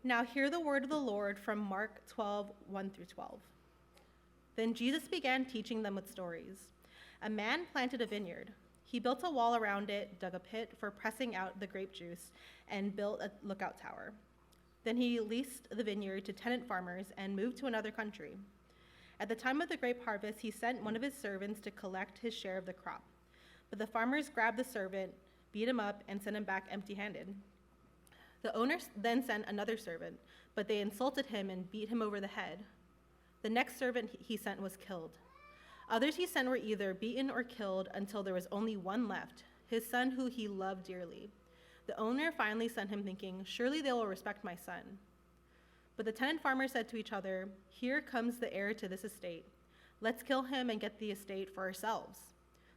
Now hear the word of the Lord from Mark 12, 1 through 12. Then Jesus began teaching them with stories. A man planted a vineyard. He built a wall around it, dug a pit for pressing out the grape juice, and built a lookout tower. Then he leased the vineyard to tenant farmers and moved to another country. At the time of the grape harvest, he sent one of his servants to collect his share of the crop. But the farmers grabbed the servant, beat him up, and sent him back empty-handed. The owner then sent another servant, but they insulted him and beat him over the head. The next servant he sent was killed. Others he sent were either beaten or killed until there was only one left, his son who he loved dearly. The owner finally sent him thinking, surely they will respect my son. But the tenant farmers said to each other, here comes the heir to this estate. Let's kill him and get the estate for ourselves.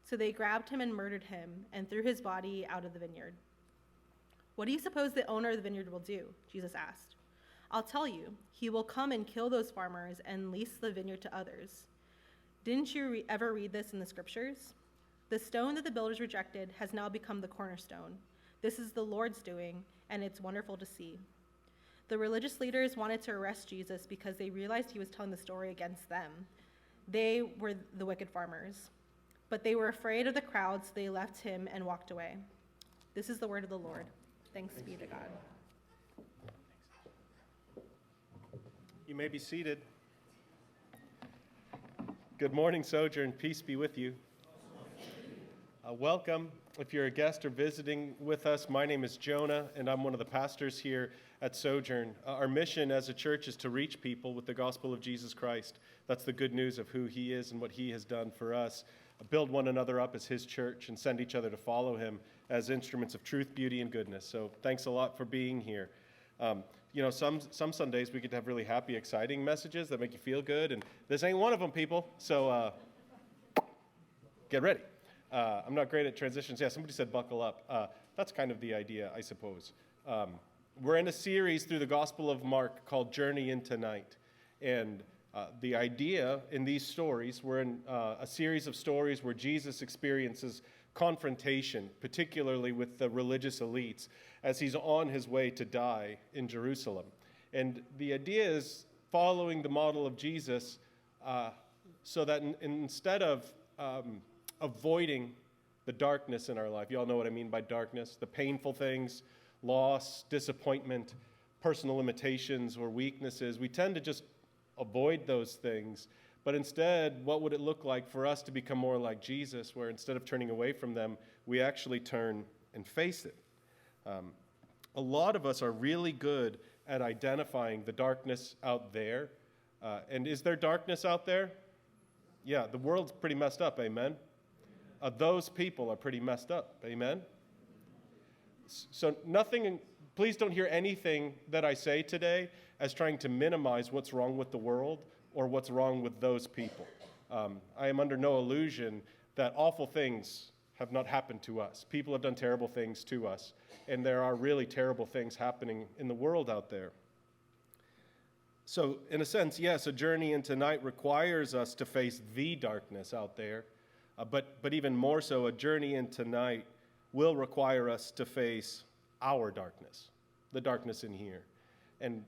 So they grabbed him and murdered him and threw his body out of the vineyard. What do you suppose the owner of the vineyard will do? Jesus asked. I'll tell you, he will come and kill those farmers and lease the vineyard to others. Didn't you ever read this in the scriptures? The stone that the builders rejected has now become the cornerstone. This is the Lord's doing, and it's wonderful to see. The religious leaders wanted to arrest Jesus because they realized he was telling the story against them. They were the wicked farmers. But they were afraid of the crowd, so they left him and walked away. This is the word of the Lord. Thanks be to God. You may be seated. Good morning, Sojourn. Peace be with you. Welcome. If you're a guest or visiting with us, my name is Jonah, and I'm one of the pastors here at Sojourn. Our mission as a church is to reach people with the gospel of Jesus Christ. That's the good news of who he is and what he has done for us. Build one another up as his church and send each other to follow him as instruments of truth, beauty, and goodness. So thanks a lot for being here. Some Sundays we get to have really happy, exciting messages that make you feel good, and this ain't one of them, people. So get ready. I'm not great at transitions. Yeah, somebody said buckle up. That's kind of the idea, I suppose. We're in a series through the Gospel of Mark called Journey into Night. And the idea in these stories, we're in a series of stories where Jesus experiences confrontation, particularly with the religious elites, as he's on his way to die in Jerusalem. And the idea is following the model of Jesus so that instead of avoiding the darkness in our life, you all know what I mean by darkness, the painful things, loss, disappointment, personal limitations or weaknesses, we tend to just avoid those things. But instead, what would it look like for us to become more like Jesus, where instead of turning away from them, we actually turn and face it? A lot of us are really good at identifying the darkness out there. And is there darkness out there? Yeah, the world's pretty messed up, amen? Those people are pretty messed up, amen? So please don't hear anything that I say today as trying to minimize what's wrong with the world or what's wrong with those people. I am under no illusion that awful things have not happened to us. People have done terrible things to us, and there are really terrible things happening in the world out there. So, in a sense, yes, a journey into night requires us to face the darkness out there, but even more so, a journey into night will require us to face our darkness, the darkness in here. And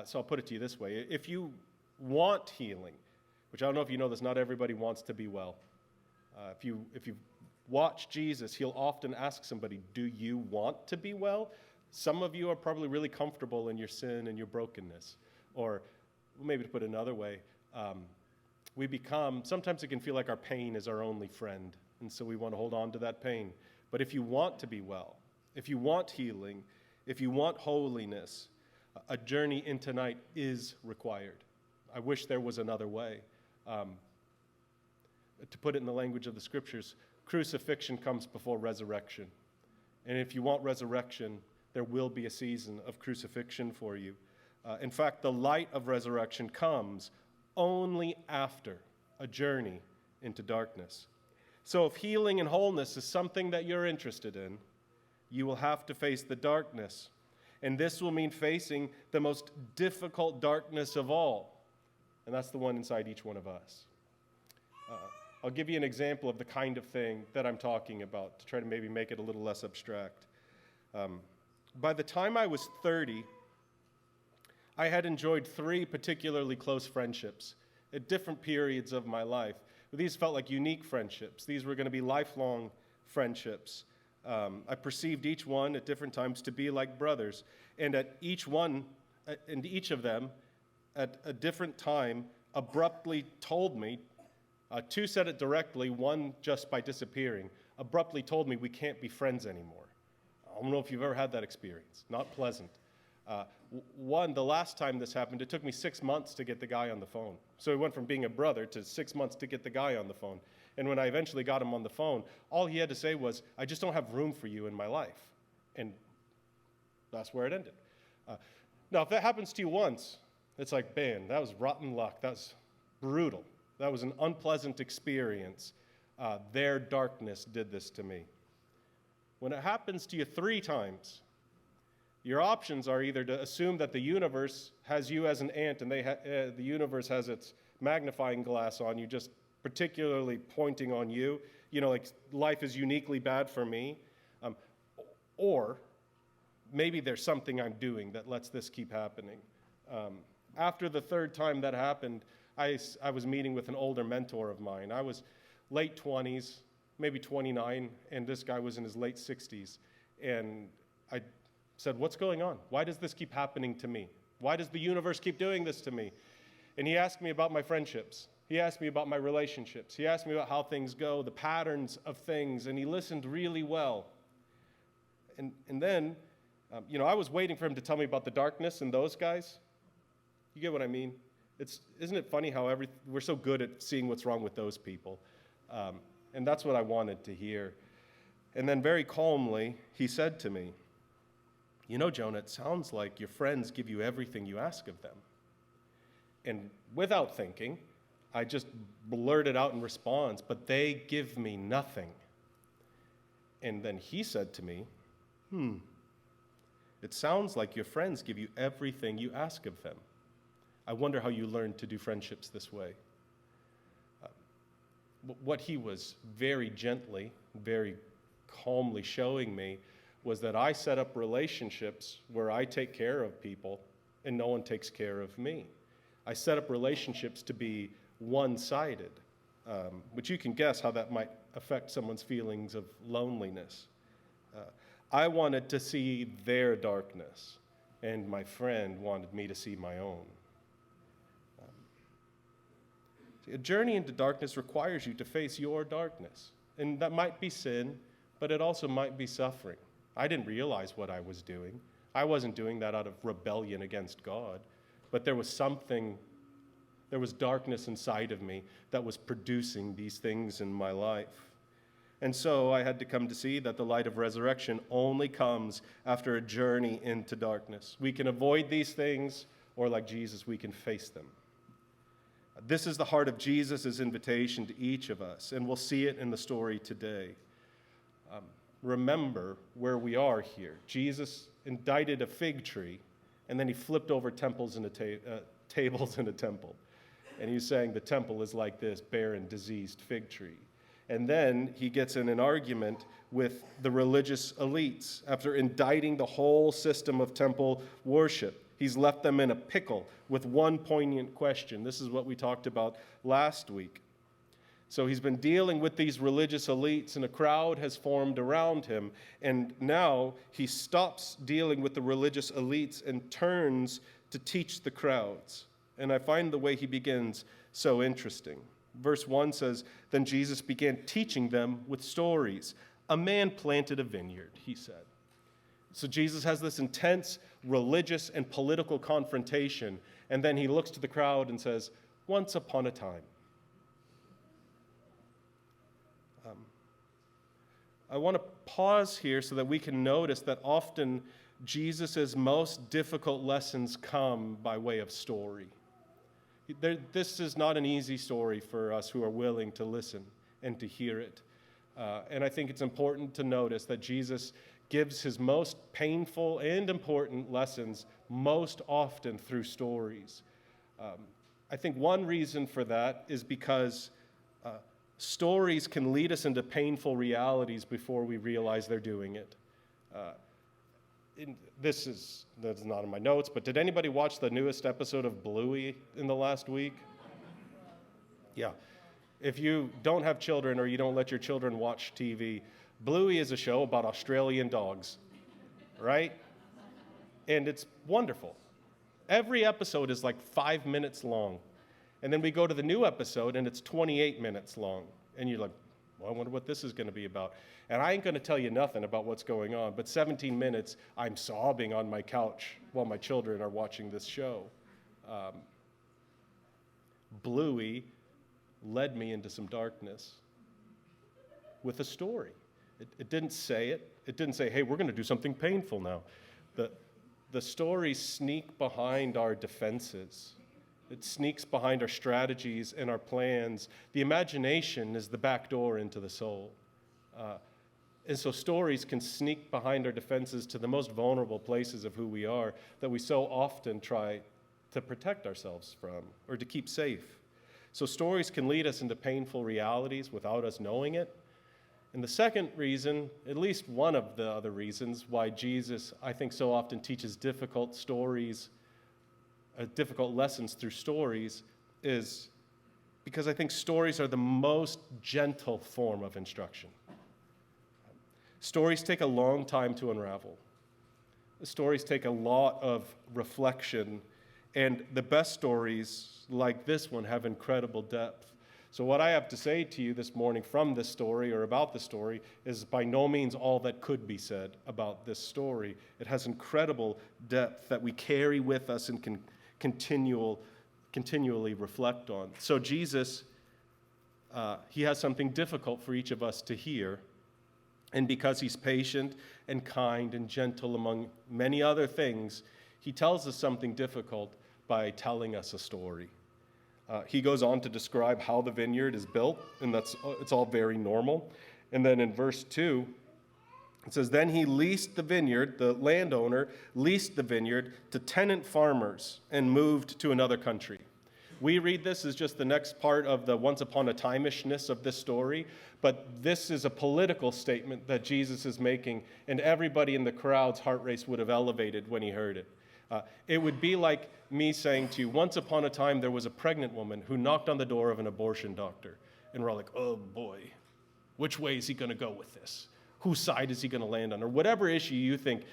so I'll put it to you this way. If you want healing, which I don't know if you know this, not everybody wants to be well. If you watch Jesus, he'll often ask somebody, do you want to be well? Some of you are probably really comfortable in your sin and your brokenness. Or maybe to put it another way, sometimes it can feel like our pain is our only friend. And so we want to hold on to that pain. But if you want to be well, if you want healing, if you want holiness, a journey into night is required. I wish there was another way. To put it in the language of the scriptures, crucifixion comes before resurrection. And if you want resurrection, there will be a season of crucifixion for you. In fact, the light of resurrection comes only after a journey into darkness. So if healing and wholeness is something that you're interested in, you will have to face the darkness. And this will mean facing the most difficult darkness of all. And that's the one inside each one of us. I'll give you an example of the kind of thing that I'm talking about to try to maybe make it a little less abstract. By the time I was 30, I had enjoyed 3 particularly close friendships at different periods of my life. But these felt like unique friendships. These were going to be lifelong friendships. I perceived each one at different times to be like brothers. And each of them, at a different time, abruptly told me, 2 said it directly, 1 just by disappearing, abruptly told me we can't be friends anymore. I don't know if you've ever had that experience. Not pleasant. The last time this happened, it took me 6 months to get the guy on the phone. So it went from being a brother to 6 months to get the guy on the phone. And when I eventually got him on the phone, all he had to say was, I just don't have room for you in my life. And that's where it ended. Now, if that happens to you once, it's like, man, that was rotten luck. That was brutal. That was an unpleasant experience. Their darkness did this to me. When it happens to you 3 times, your options are either to assume that the universe has you as an ant and the universe has its magnifying glass on you, just particularly pointing on you, like life is uniquely bad for me, or maybe there's something I'm doing that lets this keep happening. After the 3rd time that happened, I was meeting with an older mentor of mine. I was late 20s, maybe 29, and this guy was in his late 60s. And I said, what's going on? Why does this keep happening to me? Why does the universe keep doing this to me? And he asked me about my friendships. He asked me about my relationships. He asked me about how things go, the patterns of things, and he listened really well. And then, I was waiting for him to tell me about the darkness and those guys. You get what I mean? Isn't it funny how we're so good at seeing what's wrong with those people? And that's what I wanted to hear. And then very calmly, he said to me, Jonah, it sounds like your friends give you everything you ask of them. And without thinking, I just blurted out in response, but they give me nothing. And then he said to me, it sounds like your friends give you everything you ask of them. I wonder how you learned to do friendships this way. What he was very gently, very calmly showing me was that I set up relationships where I take care of people and no one takes care of me. I set up relationships to be one-sided, which you can guess how that might affect someone's feelings of loneliness. I wanted to see their darkness, and my friend wanted me to see my own. A journey into darkness requires you to face your darkness, and that might be sin, but it also might be suffering. I didn't realize what I was doing. I wasn't doing that out of rebellion against God, but there was darkness inside of me that was producing these things in my life. And so I had to come to see that the light of resurrection only comes after a journey into darkness. We can avoid these things, or like Jesus, we can face them. This is the heart of Jesus' invitation to each of us, and we'll see it in the story today. Remember where we are here. Jesus indicted a fig tree, and then he flipped over tables in a temple. And he's saying the temple is like this barren, diseased fig tree. And then he gets in an argument with the religious elites. After indicting the whole system of temple worship, he's left them in a pickle with one poignant question. This is what we talked about last week. So he's been dealing with these religious elites, and a crowd has formed around him. And now he stops dealing with the religious elites and turns to teach the crowds. And I find the way he begins so interesting. Verse 1 says, "Then Jesus began teaching them with stories. A man planted a vineyard," he said. So Jesus has this intense religious and political confrontation, and then he looks to the crowd and says, "Once upon a time." I want to pause here so that we can notice that often Jesus' most difficult lessons come by way of story. This is not an easy story for us who are willing to listen and to hear it. And I think it's important to notice that Jesus gives his most painful and important lessons most often through stories. I think one reason for that is because stories can lead us into painful realities before we realize they're doing it. that's not in my notes, but did anybody watch the newest episode of Bluey in the last week? Yeah. If you don't have children or you don't let your children watch TV, Bluey is a show about Australian dogs, right? And it's wonderful. Every episode is like 5 minutes long. And then we go to the new episode and it's 28 minutes long. And you're like, well, I wonder what this is going to be about. And I ain't going to tell you nothing about what's going on, but 17 minutes, I'm sobbing on my couch while my children are watching this show. Bluey led me into some darkness with a story. It didn't say it. It didn't say, hey, we're going to do something painful now. The stories sneak behind our defenses. It sneaks behind our strategies and our plans. The imagination is the back door into the soul. And so stories can sneak behind our defenses to the most vulnerable places of who we are that we so often try to protect ourselves from or to keep safe. So stories can lead us into painful realities without us knowing it. And the second reason, at least one of the other reasons why Jesus, I think, so often teaches difficult stories, difficult lessons through stories, is because I think stories are the most gentle form of instruction. Stories take a long time to unravel. Stories take a lot of reflection, and the best stories, like this one, have incredible depth. So what I have to say to you this morning from this story or about the story is by no means all that could be said about this story. It has incredible depth that we carry with us and can continually reflect on. So Jesus, he has something difficult for each of us to hear. And because he's patient and kind and gentle among many other things, he tells us something difficult by telling us a story. He goes on to describe how the vineyard is built, and it's all very normal. And then in verse 2, it says, then he leased the vineyard, the landowner leased the vineyard to tenant farmers and moved to another country. We read this as just the next part of the once upon a time-ishness of this story, but this is a political statement that Jesus is making, and everybody in the crowd's heart race would have elevated when he heard it. It would be like me saying to you, once upon a time there was a pregnant woman who knocked on the door of an abortion doctor, and we're all like, oh boy, which way is he going to go with this? Whose side is he going to land on? Or whatever issue you think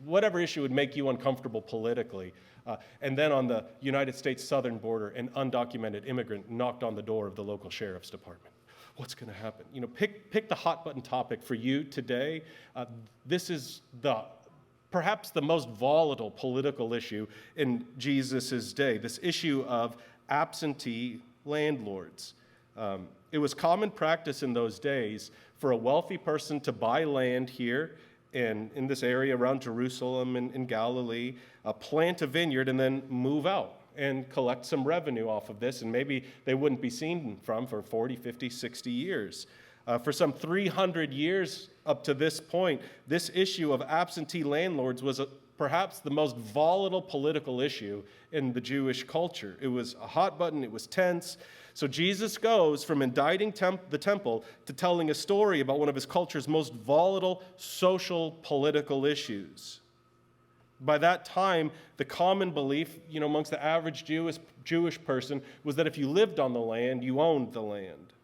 whatever issue would make you uncomfortable politically. And then on the United States southern border, an undocumented immigrant knocked on the door of the local sheriff's department. What's going to happen? You know, pick the hot button topic for you today. This is perhaps the most volatile political issue in Jesus' day, this issue of absentee landlords. It was common practice in those days for a wealthy person to buy land here in this area around Jerusalem and in Galilee, plant a vineyard, and then move out and collect some revenue off of this, and maybe they wouldn't be seen from for 40, 50, 60 years. For some 300 years up to this point, this issue of absentee landlords was perhaps the most volatile political issue in the Jewish culture. It was a hot button, it was tense. So Jesus goes from indicting the temple to telling a story about one of his culture's most volatile social political issues. By that time, the common belief, amongst the average Jewish person was that if you lived on the land, you owned the land.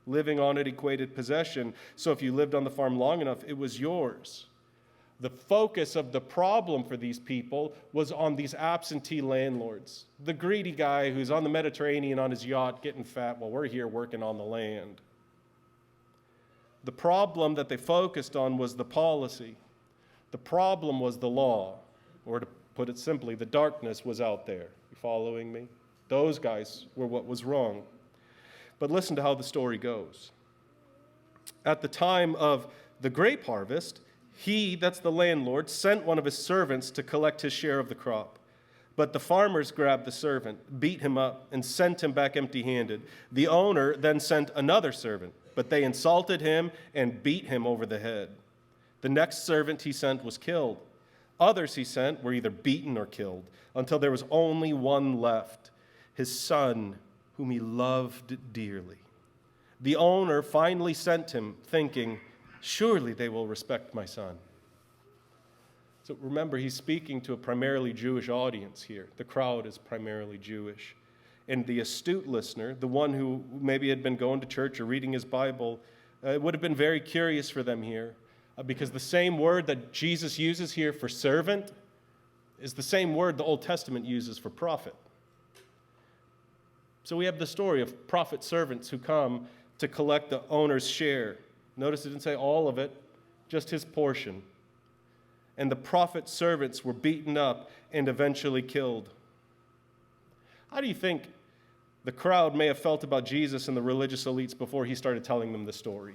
Living on it equated possession, so if you lived on the farm long enough, it was yours. The focus of the problem for these people was on these absentee landlords. The greedy guy who's on the Mediterranean on his yacht getting fat while we're here working on the land. The problem that they focused on was the policy. The problem was the law. Or to put it simply, the darkness was out there. You following me? Those guys were what was wrong. But listen to how the story goes. At the time of the grape harvest, he, that's the landlord, sent one of his servants to collect his share of the crop. But the farmers grabbed the servant, beat him up, and sent him back empty-handed. The owner then sent another servant, but they insulted him and beat him over the head. The next servant he sent was killed. Others he sent were either beaten or killed, until there was only one left, his son, whom he loved dearly. The owner finally sent him, thinking, surely they will respect my son. So remember, he's speaking to a primarily Jewish audience here. The crowd is primarily Jewish. And the astute listener, the one who maybe had been going to church or reading his Bible, it would have been very curious for them here, because the same word that Jesus uses here for servant is the same word the Old Testament uses for prophet. So we have the story of prophet servants who come to collect the owner's share. Notice it didn't say all of it, just his portion. And the prophet servants were beaten up and eventually killed. How do you think the crowd may have felt about Jesus and the religious elites before he started telling them the story?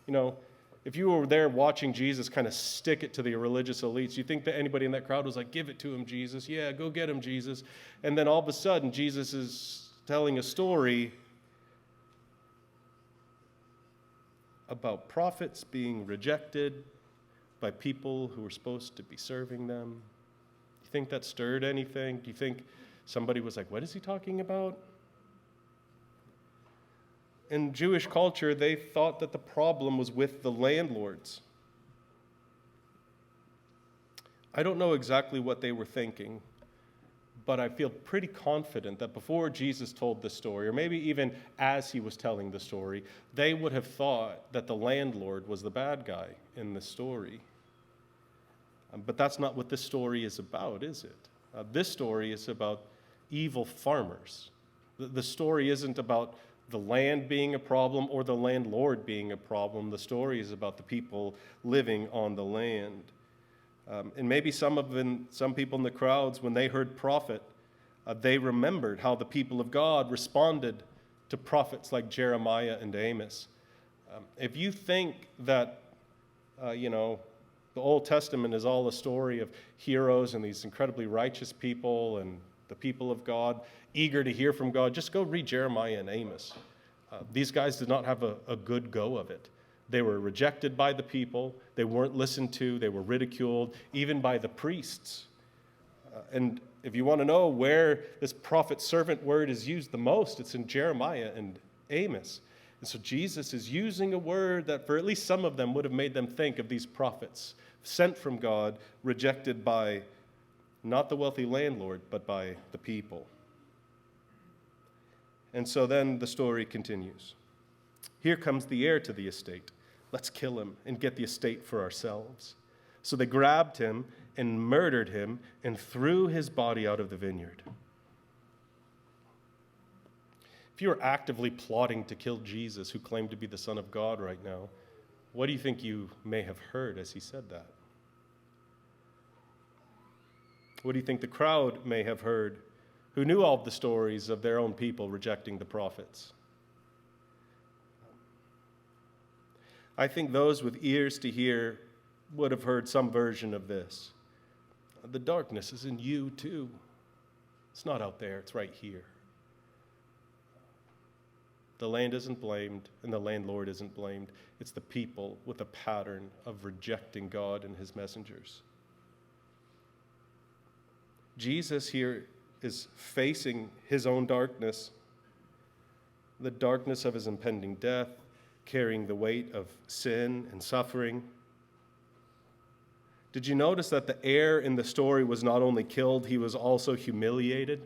You know, if you were there watching Jesus kind of stick it to the religious elites, you think that anybody in that crowd was like, give it to him, Jesus. Yeah, go get him, Jesus. And then all of a sudden, Jesus is telling a story about prophets being rejected by people who were supposed to be serving them. Do you think that stirred anything? Do you think somebody was like, what is he talking about? In Jewish culture, they thought that the problem was with the landlords. I don't know exactly what they were thinking, but I feel pretty confident that before Jesus told the story, or maybe even as he was telling the story, they would have thought that the landlord was the bad guy in the story. But that's not what this story is about, is it? This story is about evil farmers. The story isn't about the land being a problem or the landlord being a problem. The story is about the people living on the land. And maybe some people in the crowds, when they heard prophet, they remembered how the people of God responded to prophets like Jeremiah and Amos. If you think that, the Old Testament is all a story of heroes and these incredibly righteous people and the people of God eager to hear from God, just go read Jeremiah and Amos. These guys did not have a good go of it. They were rejected by the people. They weren't listened to. They were ridiculed, even by the priests. And if you want to know where this prophet-servant word is used the most, it's in Jeremiah and Amos. And so Jesus is using a word that for at least some of them would have made them think of these prophets sent from God, rejected by not the wealthy landlord, but by the people. And so then the story continues. Here comes the heir to the estate. Let's kill him and get the estate for ourselves. So they grabbed him and murdered him and threw his body out of the vineyard. If you were actively plotting to kill Jesus, who claimed to be the Son of God right now, what do you think you may have heard as he said that? What do you think the crowd may have heard, who knew all the stories of their own people rejecting the prophets? I think those with ears to hear would have heard some version of this. The darkness is in you too. It's not out there, it's right here. The land isn't blamed, and the landlord isn't blamed. It's the people with a pattern of rejecting God and his messengers. Jesus here is facing his own darkness, the darkness of his impending death, carrying the weight of sin and suffering. Did you notice that the heir in the story was not only killed, he was also humiliated?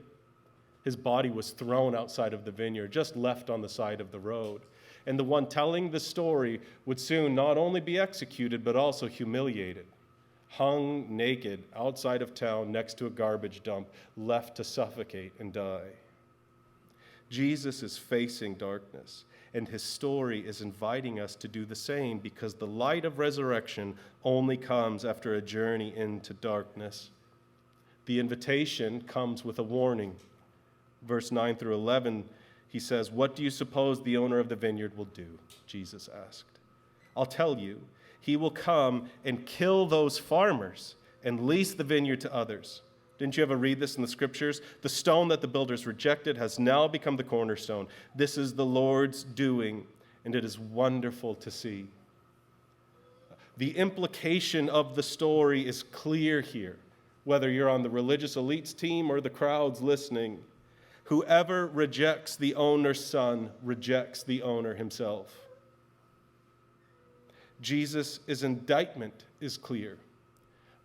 His body was thrown outside of the vineyard, just left on the side of the road. And the one telling the story would soon not only be executed, but also humiliated, hung naked outside of town next to a garbage dump, left to suffocate and die. Jesus is facing darkness, and his story is inviting us to do the same, because the light of resurrection only comes after a journey into darkness. The invitation comes with a warning. Verse 9 through 11, he says, "What do you suppose the owner of the vineyard will do?" Jesus asked. "I'll tell you, he will come and kill those farmers and lease the vineyard to others." Didn't you ever read this in the scriptures? The stone that the builders rejected has now become the cornerstone. This is the Lord's doing, and it is wonderful to see. The implication of the story is clear here, whether you're on the religious elites team or the crowds listening. Whoever rejects the owner's son rejects the owner himself. Jesus' indictment is clear.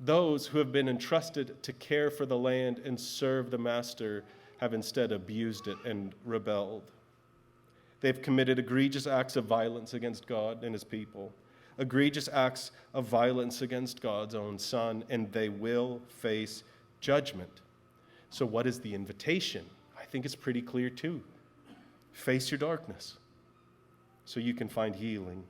Those who have been entrusted to care for the land and serve the master have instead abused it and rebelled. They've committed egregious acts of violence against God and his people, egregious acts of violence against God's own Son, and they will face judgment. So what is the invitation? I think it's pretty clear too. Face your darkness so you can find healing.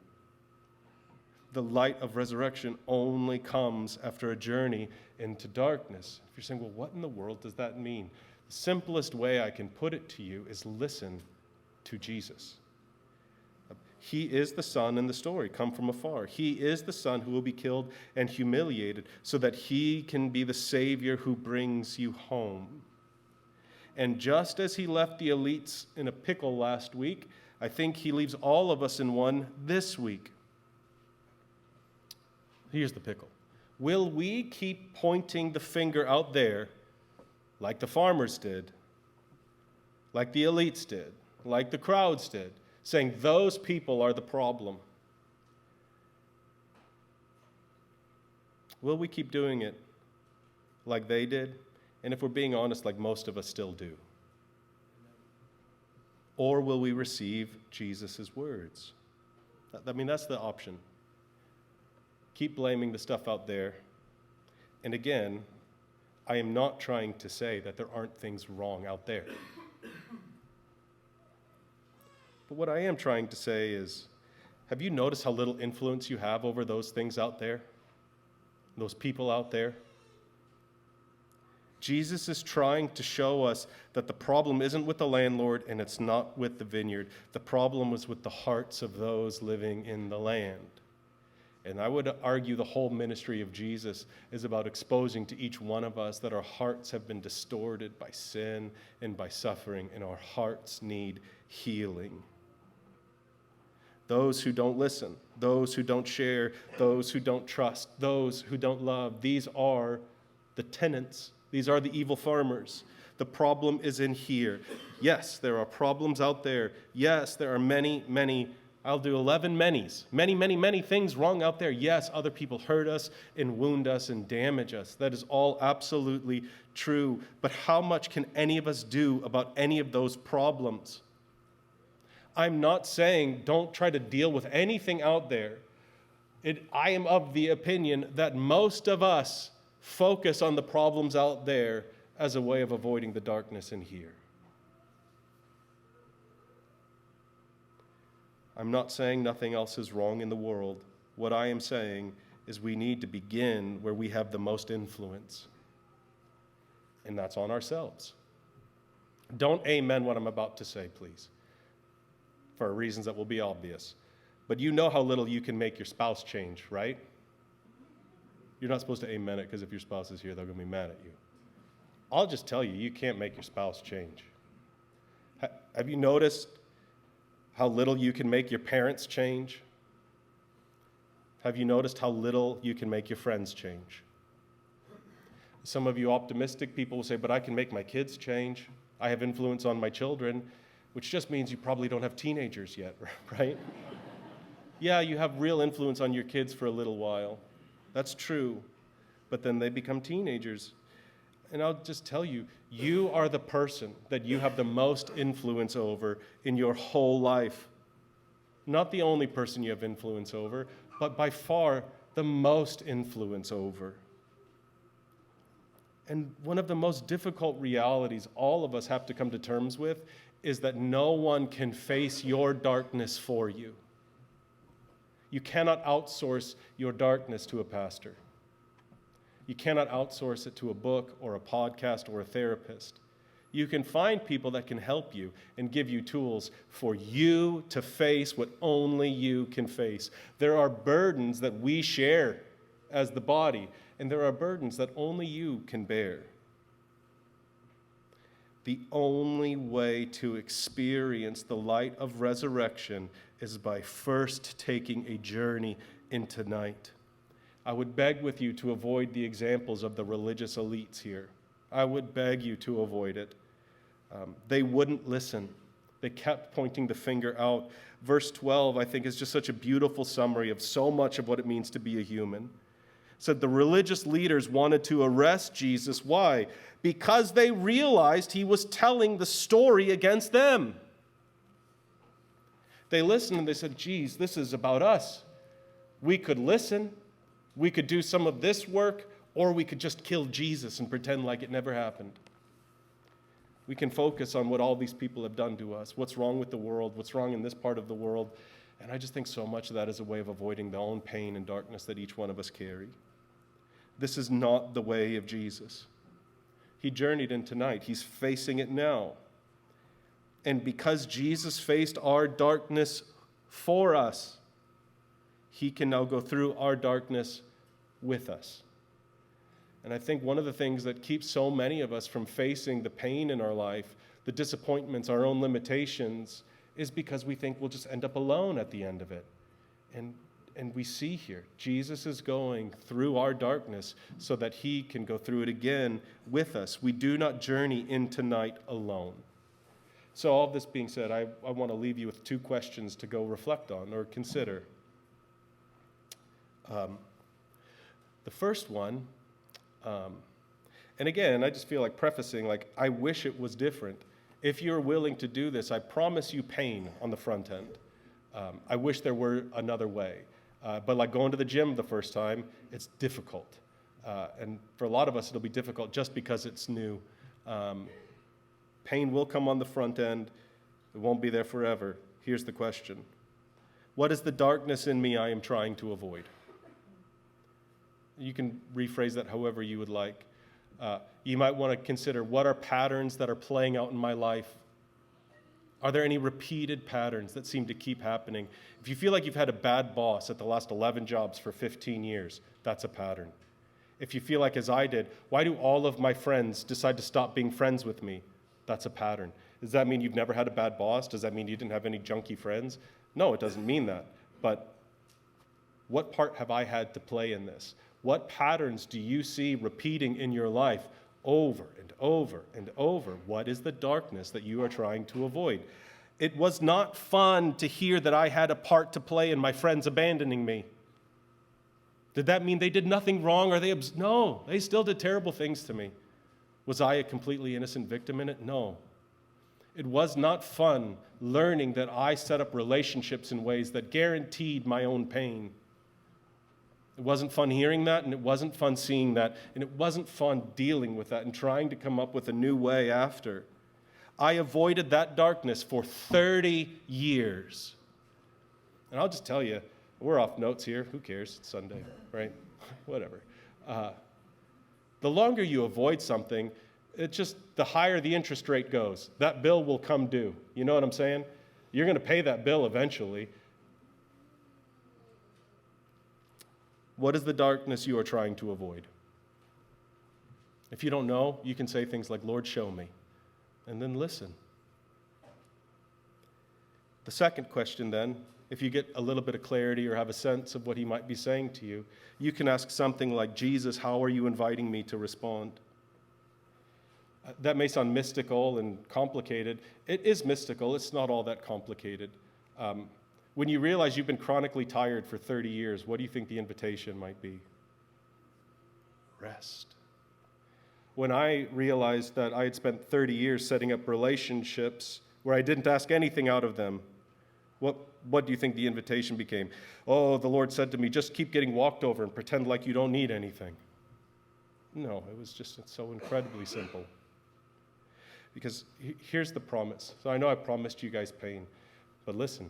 The light of resurrection only comes after a journey into darkness. If you're saying, well, what in the world does that mean? The simplest way I can put it to you is listen to Jesus. He is the Son in the story, come from afar. He is the Son who will be killed and humiliated so that he can be the Savior who brings you home. And just as he left the elites in a pickle last week, I think he leaves all of us in one this week. Here's the pickle. Will we keep pointing the finger out there like the farmers did, like the elites did, like the crowds did, saying those people are the problem? Will we keep doing it like they did? And if we're being honest, like most of us still do? Or will we receive Jesus' words? That's the option. Keep blaming the stuff out there. And again, I am not trying to say that there aren't things wrong out there. But what I am trying to say is, have you noticed how little influence you have over those things out there? Those people out there? Jesus is trying to show us that the problem isn't with the landlord and it's not with the vineyard. The problem was with the hearts of those living in the land. And I would argue the whole ministry of Jesus is about exposing to each one of us that our hearts have been distorted by sin and by suffering, and our hearts need healing. Those who don't listen, those who don't share, those who don't trust, those who don't love, these are the tenants. These are the evil farmers. The problem is in here. Yes, there are problems out there. Yes, there are many, I'll do 11 manys. Many things wrong out there. Yes, other people hurt us and wound us and damage us. That is all absolutely true. But how much can any of us do about any of those problems? I'm not saying don't try to deal with anything out there. I am of the opinion that most of us focus on the problems out there as a way of avoiding the darkness in here. I'm not saying nothing else is wrong in the world. What I am saying is we need to begin where we have the most influence, and that's on ourselves. Don't amen what I'm about to say, please, for reasons that will be obvious. But you know how little you can make your spouse change, right? You're not supposed to amen it, because if your spouse is here, they're going to be mad at you. I'll just tell you, you can't make your spouse change. Have you noticed how little you can make your parents change? Have you noticed how little you can make your friends change? Some of you optimistic people will say, but I can make my kids change. I have influence on my children, which just means you probably don't have teenagers yet, right? Yeah, you have real influence on your kids for a little while. That's true. But then they become teenagers. And I'll just tell you, you are the person that you have the most influence over in your whole life. Not the only person you have influence over, but by far the most influence over. And one of the most difficult realities all of us have to come to terms with is that no one can face your darkness for you. You cannot outsource your darkness to a pastor. You cannot outsource it to a book or a podcast or a therapist. You can find people that can help you and give you tools for you to face what only you can face. There are burdens that we share as the body, and there are burdens that only you can bear. The only way to experience the light of resurrection is by first taking a journey into night. I would beg with you to avoid the examples of the religious elites here. I would beg you to avoid it. They wouldn't listen. They kept pointing the finger out. Verse 12, I think, is just such a beautiful summary of so much of what it means to be a human. said the religious leaders wanted to arrest Jesus. Why? Because they realized he was telling the story against them. They listened and they said, geez, this is about us. We could listen, we could do some of this work, or we could just kill Jesus and pretend like it never happened. We can focus on what all these people have done to us, what's wrong with the world, what's wrong in this part of the world. And I just think so much of that is a way of avoiding the own pain and darkness that each one of us carry. This is not the way of Jesus. He journeyed in tonight. He's facing it now. And because Jesus faced our darkness for us, he can now go through our darkness with us. And I think one of the things that keeps so many of us from facing the pain in our life, the disappointments, our own limitations, is because we think we'll just end up alone at the end of it. And we see here, Jesus is going through our darkness so that he can go through it again with us. We do not journey into night alone. So all this being said, I want to leave you with two questions to go reflect on or consider. The first one, and again, I just feel like prefacing, like, I wish it was different. If you're willing to do this, I promise you pain on the front end. I wish there were another way. But like going to the gym the first time, it's difficult. And for a lot of us, it'll be difficult just because it's new. Pain will come on the front end. It won't be there forever. Here's the question. What is the darkness in me I am trying to avoid? You can rephrase that however you would like. You might want to consider, what are patterns that are playing out in my life? Are there any repeated patterns that seem to keep happening? If you feel like you've had a bad boss at the last 11 jobs for 15 years, that's a pattern. If you feel like, as I did, why do all of my friends decide to stop being friends with me? That's a pattern. Does that mean you've never had a bad boss? Does that mean you didn't have any junky friends? No, it doesn't mean that. But what part have I had to play in this? What patterns do you see repeating in your life over and over and over? What is the darkness that you are trying to avoid? It was not fun to hear that I had a part to play in my friends abandoning me. Did that mean they did nothing wrong? No, they still did terrible things to me. Was I a completely innocent victim in it? No. It was not fun learning that I set up relationships in ways that guaranteed my own pain. It wasn't fun hearing that, and it wasn't fun seeing that, and it wasn't fun dealing with that and trying to come up with a new way after. I avoided that darkness for 30 years. And I'll just tell you, we're off notes here. Who cares? It's Sunday, right? Whatever. The longer you avoid something, the higher the interest rate goes. That bill will come due. You know what I'm saying? You're going to pay that bill eventually. What is the darkness you are trying to avoid? If you don't know, you can say things like, Lord, show me, and then listen. The second question then, if you get a little bit of clarity or have a sense of what he might be saying to you, you can ask something like, Jesus, how are you inviting me to respond? That may sound mystical and complicated. It is mystical. It's not all that complicated. When you realize you've been chronically tired for 30 years, what do you think the invitation might be? Rest. When I realized that I had spent 30 years setting up relationships where I didn't ask anything out of them, what do you think the invitation became? Oh, the Lord said to me, just keep getting walked over and pretend like you don't need anything. No, it was just so incredibly simple. Because here's the promise. So I know I promised you guys pain, but listen.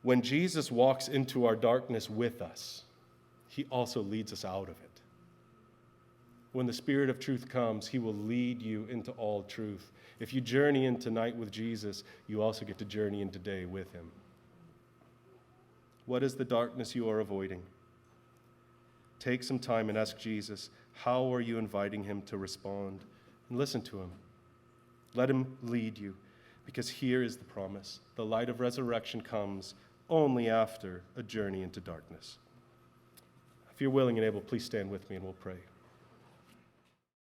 When Jesus walks into our darkness with us, he also leads us out of it. When the Spirit of truth comes, he will lead you into all truth. If you journey in tonight with Jesus, you also get to journey in today with him. What is the darkness you are avoiding? Take some time and ask Jesus, how are you inviting him to respond? And listen to him. Let him lead you, because here is the promise. The light of resurrection comes only after a journey into darkness. If you're willing and able, please stand with me and we'll pray.